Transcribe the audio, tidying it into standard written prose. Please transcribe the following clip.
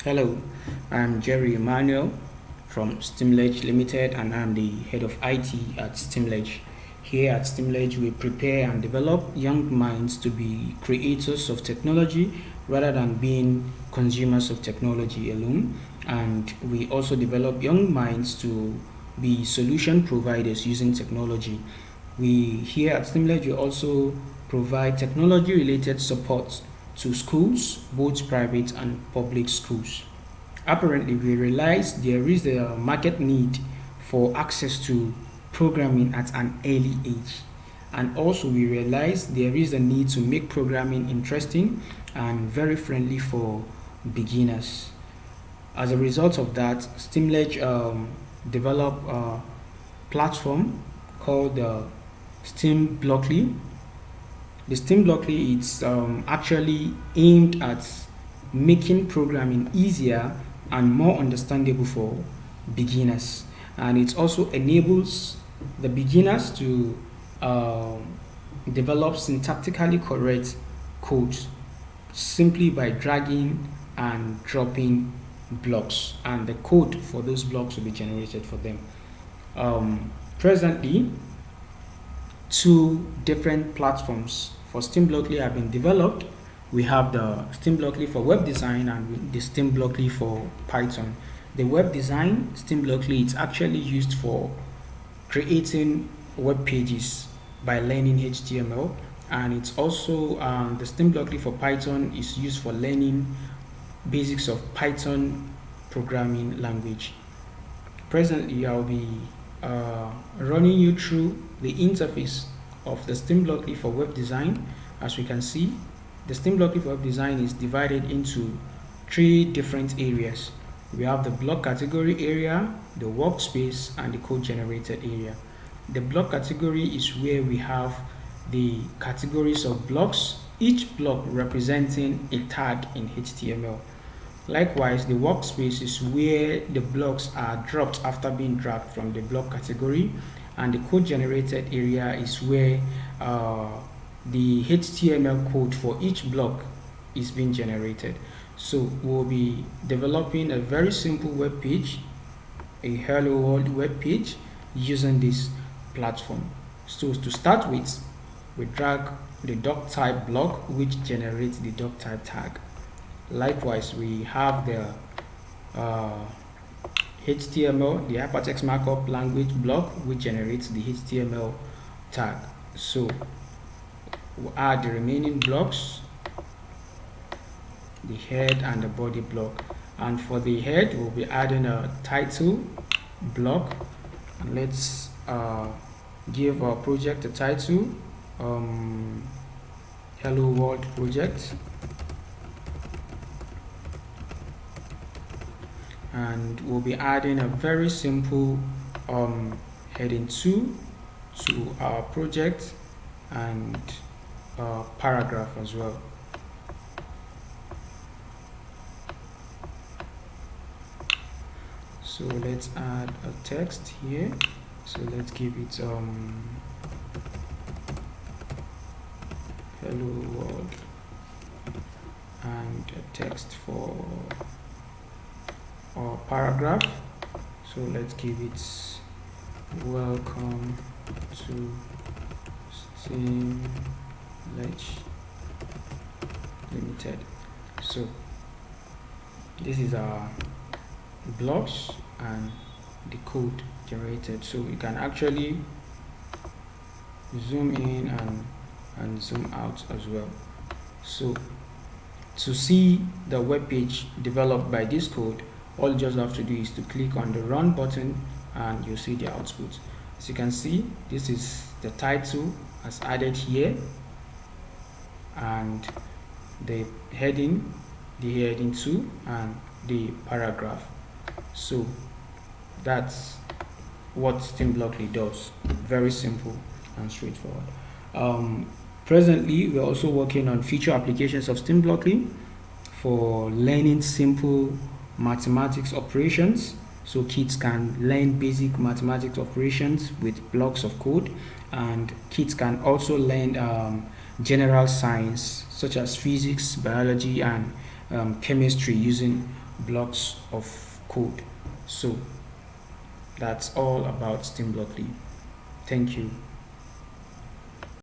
Hello, I'm Jerry Emmanuel from SteamBlocky Limited, and I'm the head of IT at SteamBlocky. Here at SteamBlocky, we prepare and develop young minds to be creators of technology rather than being consumers of technology alone. And we also develop young minds to be solution providers using technology. We here at SteamBlocky also provide technology related support to schools, both private and public schools. Apparently, we realized there is a market need for access to programming at an early age. And also, we realized there is a need to make programming interesting and very friendly for beginners. As a result of that, SteamLedge developed a platform called SteamBlockly. The SteamBlockly is actually aimed at making programming easier and more understandable for beginners, and it also enables the beginners to develop syntactically correct code simply by dragging and dropping blocks, and the code for those blocks will be generated for them. Presently, two different platforms for SteamBlockly have been developed. We have the SteamBlockly for web design and the SteamBlockly for Python. The web design SteamBlockly is actually used for creating web pages by learning HTML, and it's also the SteamBlockly for Python is used for learning basics of Python programming language. Presently, I'll be running you through the interface of the SteamBlockly for web design. As we can see, the SteamBlockly for web design is divided into three different areas. We have the block category area, the workspace, and the code generated area. The block category is where we have the categories of blocks, each block representing a tag in HTML. Likewise, the workspace is where the blocks are dropped after being dragged from the block category, and the code generated area is where the HTML code for each block is being generated. So we'll be developing a very simple web page, a hello world web page, using this platform. So to start with, we drag the doc type block which generates the doc type tag. Likewise, we have the HTML, the hypertext markup language block which generates the HTML tag. So we'll add the remaining blocks, the head and the body block. And for the head, we'll be adding a title block. And let's give our project a title, Hello World Project. And we'll be adding a very simple heading 2 to our project, and a paragraph as well. So let's add a text here. So let's give it hello world, and a text for our paragraph. So let's give it welcome to SteamBlocky Limited. So this is our blocks and the code generated. So we can actually zoom in and zoom out as well. So to see the web page developed by this code, all you just have to do is to click on the run button and you'll see the output. As you can see, this is the title as added here, and the heading 2, and the paragraph. So that's what SteamBlockly does. Very simple and straightforward. Presently, we're also working on future applications of SteamBlockly for learning simple mathematics operations, so kids can learn basic mathematics operations with blocks of code, and kids can also learn general science such as physics, biology, and chemistry using blocks of code. So that's all about SteamBlockly. Thank you.